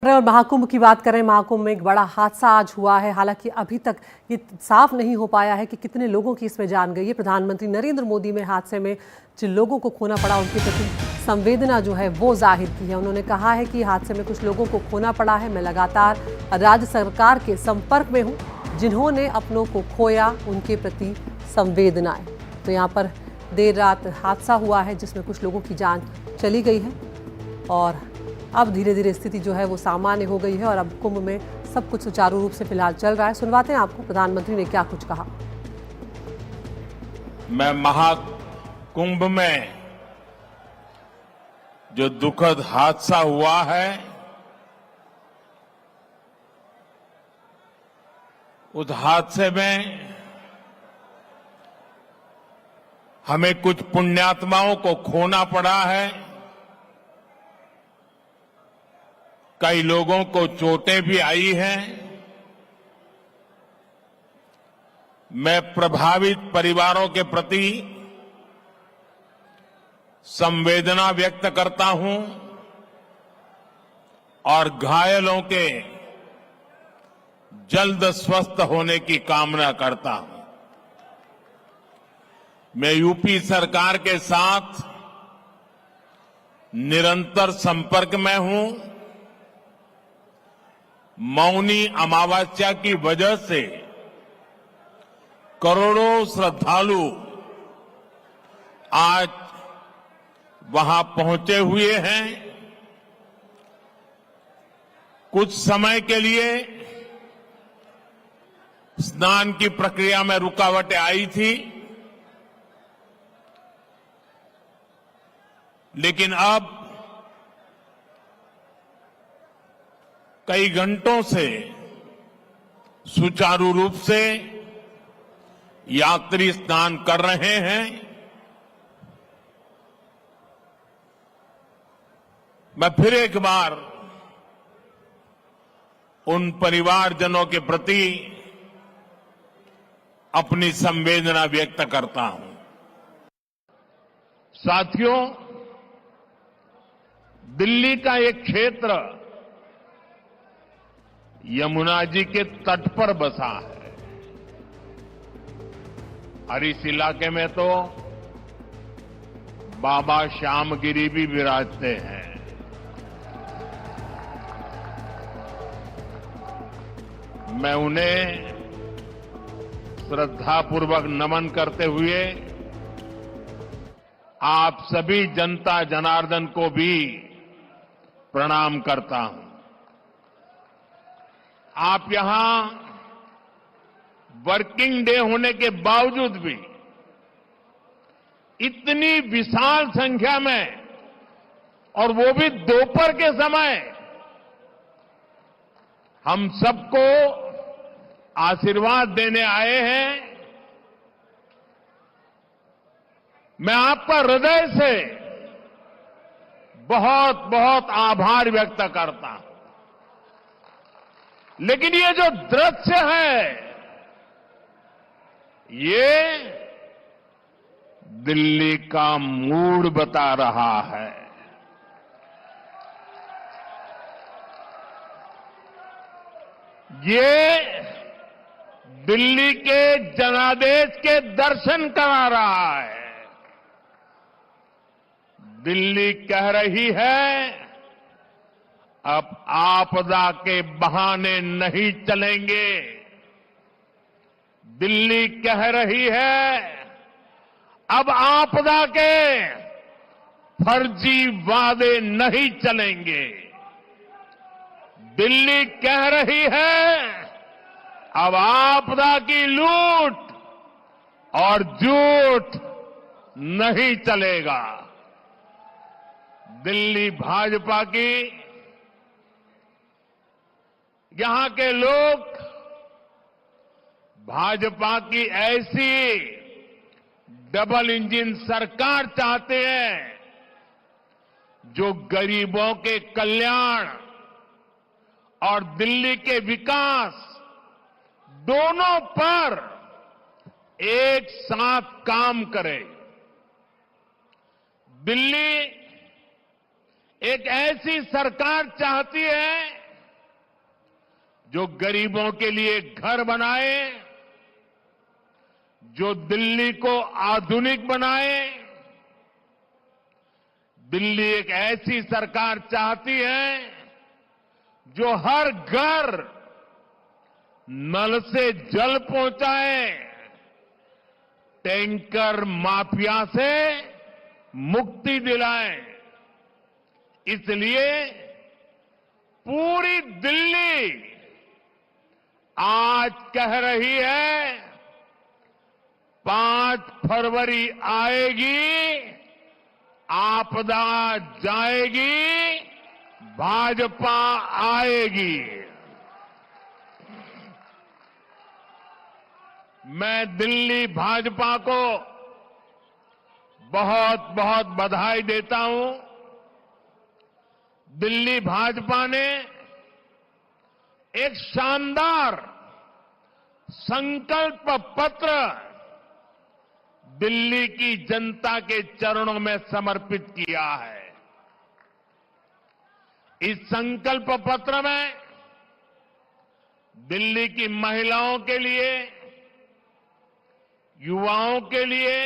और महाकुंभ की बात करें, महाकुंभ में एक बड़ा हादसा आज हुआ है। हालांकि अभी तक ये साफ नहीं हो पाया है कि कितने लोगों की इसमें जान गई है। प्रधानमंत्री नरेंद्र मोदी ने हादसे में जिन लोगों को खोना पड़ा उनके प्रति संवेदना जो है वो जाहिर की है। उन्होंने कहा है कि हादसे में कुछ लोगों को खोना पड़ा है। मैं लगातार राज्य सरकार के संपर्क में हूँ, जिन्होंने अपनों को खोया उनके प्रति संवेदनाएं। तो यहाँ पर देर रात हादसा हुआ है जिसमें कुछ लोगों की जान चली गई है और अब धीरे धीरे स्थिति जो है वो सामान्य हो गई है और अब कुंभ में सब कुछ सुचारू रूप से फिलहाल चल रहा है। सुनवाते हैं आपको प्रधानमंत्री ने क्या कुछ कहा। मैं महाकुंभ में जो दुखद हादसा हुआ है, उस हादसे में हमें कुछ पुण्यात्माओं को खोना पड़ा है। कई लोगों को चोटें भी आई हैं। मैं प्रभावित परिवारों के प्रति संवेदना व्यक्त करता हूं और घायलों के जल्द स्वस्थ होने की कामना करता हूं। मैं यूपी सरकार के साथ निरंतर संपर्क में हूं। मौनी अमावस्या की वजह से करोड़ों श्रद्धालु आज वहां पहुंचे हुए हैं। कुछ समय के लिए स्नान की प्रक्रिया में रुकावटें आई थी, लेकिन अब कई घंटों से सुचारू रूप से यात्री स्नान कर रहे हैं। मैं फिर एक बार उन परिवारजनों के प्रति अपनी संवेदना व्यक्त करता हूं। साथियों, दिल्ली का एक क्षेत्र यमुना जी के तट पर बसा है और इस इलाके में तो बाबा श्यामगिरी भी विराजते हैं। मैं उन्हें श्रद्धापूर्वक नमन करते हुए आप सभी जनता जनार्दन को भी प्रणाम करता हूं। आप यहां वर्किंग डे होने के बावजूद भी इतनी विशाल संख्या में, और वो भी दोपहर के समय, हम सबको आशीर्वाद देने आए हैं। मैं आपका हृदय से बहुत बहुत आभार व्यक्त करता हूं। लेकिन ये जो दृश्य है, ये दिल्ली का मूड बता रहा है। ये दिल्ली के जनादेश के दर्शन करा रहा है। दिल्ली कह रही है, अब आपदा के बहाने नहीं चलेंगे। दिल्ली कह रही है, अब आपदा के फर्जी वादे नहीं चलेंगे। दिल्ली कह रही है, अब आपदा की लूट और झूठ नहीं चलेगा। दिल्ली भाजपा की, यहां के लोग भाजपा की ऐसी डबल इंजन सरकार चाहते हैं जो गरीबों के कल्याण और दिल्ली के विकास दोनों पर एक साथ काम करे। दिल्ली एक ऐसी सरकार चाहती है जो गरीबों के लिए घर बनाए, जो दिल्ली को आधुनिक बनाए। दिल्ली एक ऐसी सरकार चाहती है जो हर घर नल से जल पहुंचाए, टैंकर माफिया से मुक्ति दिलाए। इसलिए पूरी दिल्ली आज कह रही है 5 फरवरी आएगी, आपदा जाएगी, भाजपा आएगी। मैं दिल्ली भाजपा को बहुत बहुत बधाई देता हूं। दिल्ली भाजपा ने एक शानदार संकल्प पत्र दिल्ली की जनता के चरणों में समर्पित किया है। इस संकल्प पत्र में दिल्ली की महिलाओं के लिए, युवाओं के लिए,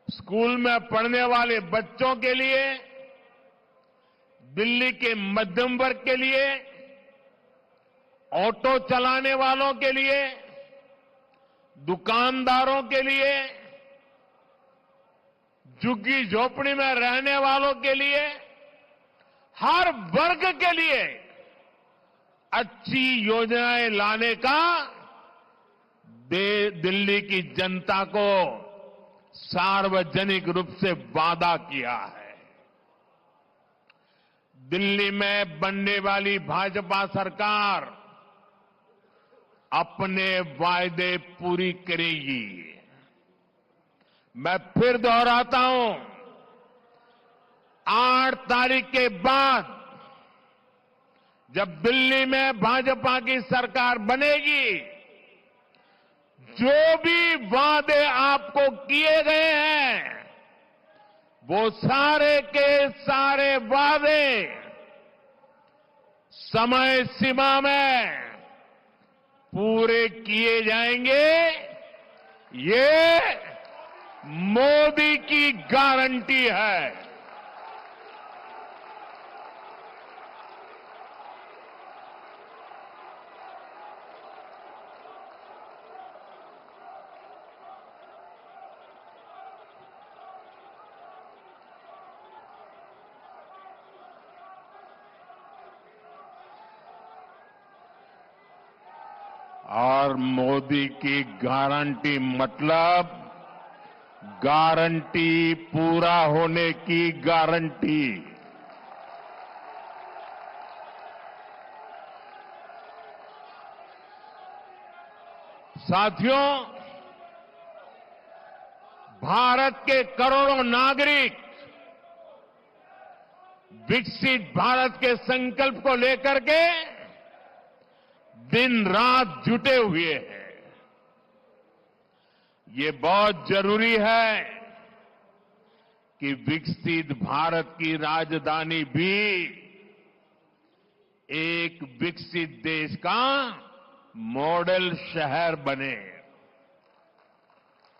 स्कूल में पढ़ने वाले बच्चों के लिए, दिल्ली के मध्यम वर्ग के लिए, ऑटो चलाने वालों के लिए, दुकानदारों के लिए, झुग्गी झोपड़ी में रहने वालों के लिए, हर वर्ग के लिए अच्छी योजनाएं लाने का दिल्ली की जनता को सार्वजनिक रूप से वादा किया है। दिल्ली में बनने वाली भाजपा सरकार अपने वायदे पूरी करेगी। मैं फिर दोहराता हूं, 8 तारीख के बाद जब दिल्ली में भाजपा की सरकार बनेगी, जो भी वादे आपको किए गए हैं, वो सारे के सारे वादे समय सीमा में पूरे किए जाएंगे। ये मोदी की गारंटी है। और मोदी की गारंटी मतलब गारंटी पूरा होने की गारंटी। साथियों, भारत के करोड़ों नागरिक विकसित भारत के संकल्प को लेकर के दिन रात जुटे हुए हैं। ये बहुत जरूरी है कि विकसित भारत की राजधानी भी एक विकसित देश का मॉडल शहर बने।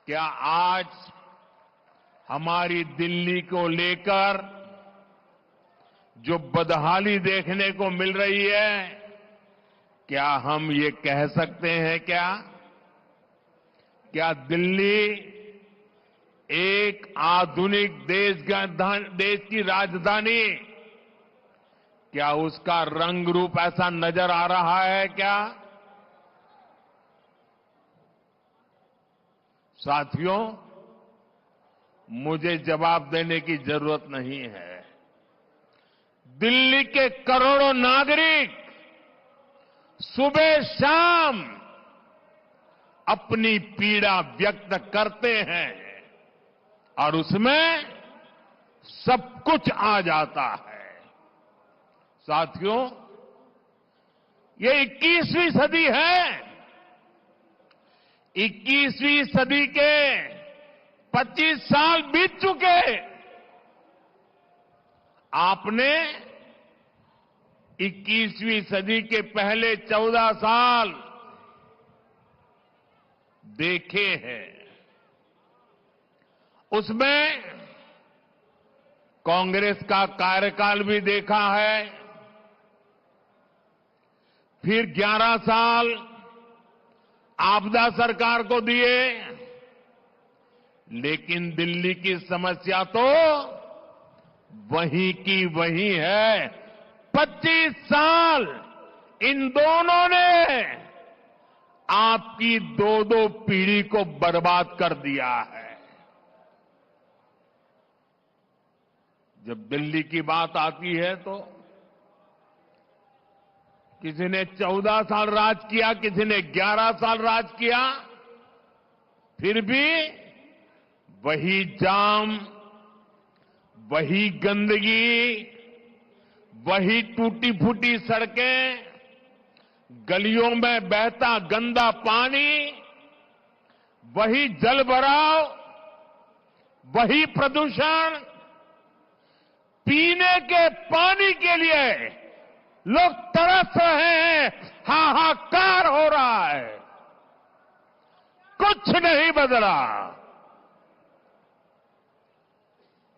क्या आज हमारी दिल्ली को लेकर जो बदहाली देखने को मिल रही है, क्या हम ये कह सकते हैं क्या दिल्ली एक आधुनिक देश की राजधानी, क्या उसका रंग रूप ऐसा नजर आ रहा है क्या? साथियों, मुझे जवाब देने की जरूरत नहीं है। दिल्ली के करोड़ों नागरिक सुबह शाम अपनी पीड़ा व्यक्त करते हैं और उसमें सब कुछ आ जाता है। साथियों, ये 21वीं सदी है। 21वीं सदी के 25 साल बीत चुके। आपने 21वीं सदी के पहले 14 साल देखे हैं। उसमें कांग्रेस का कार्यकाल भी देखा है, फिर 11 साल आपदा सरकार को दिए, लेकिन दिल्ली की समस्या तो वहीं की वहीं है। 25 साल इन दोनों ने आपकी दो पीढ़ी को बर्बाद कर दिया है। जब दिल्ली की बात आती है तो किसी ने 14 साल राज किया, किसी ने 11 साल राज किया, फिर भी वही जाम, वही गंदगी, वही टूटी फूटी सड़कें, गलियों में बहता गंदा पानी, वही जल भराव, वही प्रदूषण। पीने के पानी के लिए लोग तरस रहे हैं, हाहाकार हो रहा है, कुछ नहीं बदला।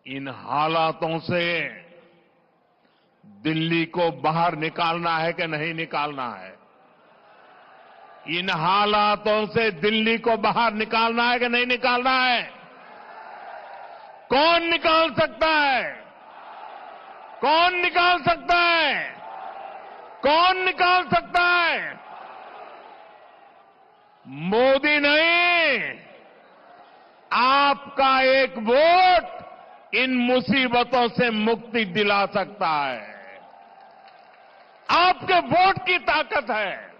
इन हालातों से दिल्ली को बाहर निकालना है कि नहीं निकालना है? इन हालातों से दिल्ली को बाहर निकालना है कि नहीं निकालना है? कौन निकाल सकता है? कौन निकाल सकता है? कौन निकाल सकता है? मोदी नहीं, आपका एक वोट इन मुसीबतों से मुक्ति दिला सकता है। आपके वोट की ताकत है।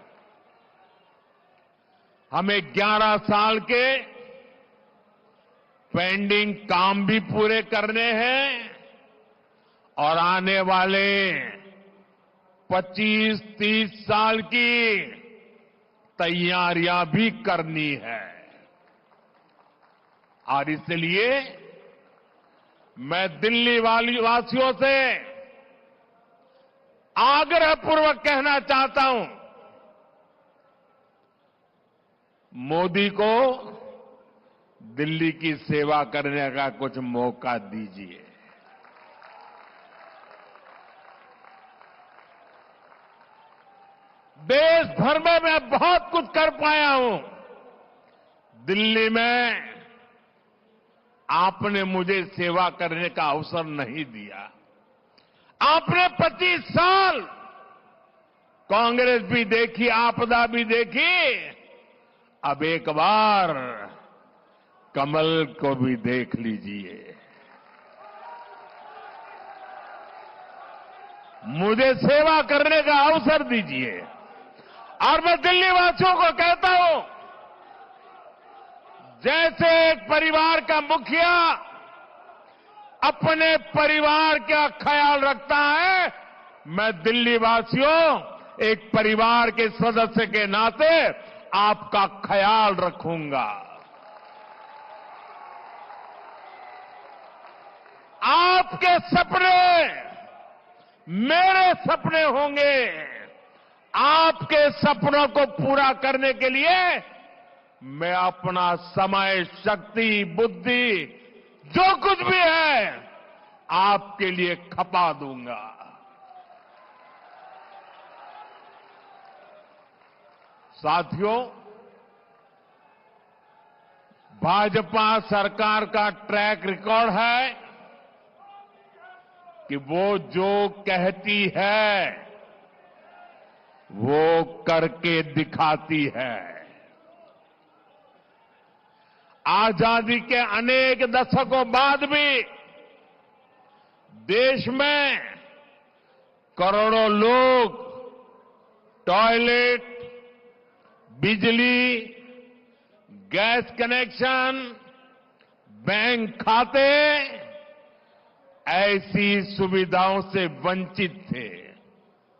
हमें 11 साल के पेंडिंग काम भी पूरे करने हैं और आने वाले 25-30 साल की तैयारियां भी करनी है। और इसलिए मैं दिल्ली वासियों से आग्रहपूर्वक कहना चाहता हूं, मोदी को दिल्ली की सेवा करने का कुछ मौका दीजिए। देश भर में मैं बहुत कुछ कर पाया हूं। दिल्ली में आपने मुझे सेवा करने का अवसर नहीं दिया। आपने 25 साल कांग्रेस भी देखी, आपदा भी देखी, अब एक बार कमल को भी देख लीजिए। मुझे सेवा करने का अवसर दीजिए। और मैं दिल्ली वासियों को कहता हूं, जैसे एक परिवार का मुखिया अपने परिवार का ख्याल रखता है, मैं दिल्ली वासियों एक परिवार के सदस्य के नाते आपका ख्याल रखूंगा। आपके सपने मेरे सपने होंगे। आपके सपनों को पूरा करने के लिए मैं अपना समय, शक्ति, बुद्धि, जो कुछ भी है आपके लिए खपा दूंगा। साथियों, भाजपा सरकार का ट्रैक रिकॉर्ड है कि वो जो कहती है वो करके दिखाती है। आजादी के अनेक दशकों बाद भी देश में करोड़ों लोग टॉयलेट, बिजली, गैस कनेक्शन, बैंक खाते ऐसी सुविधाओं से वंचित थे।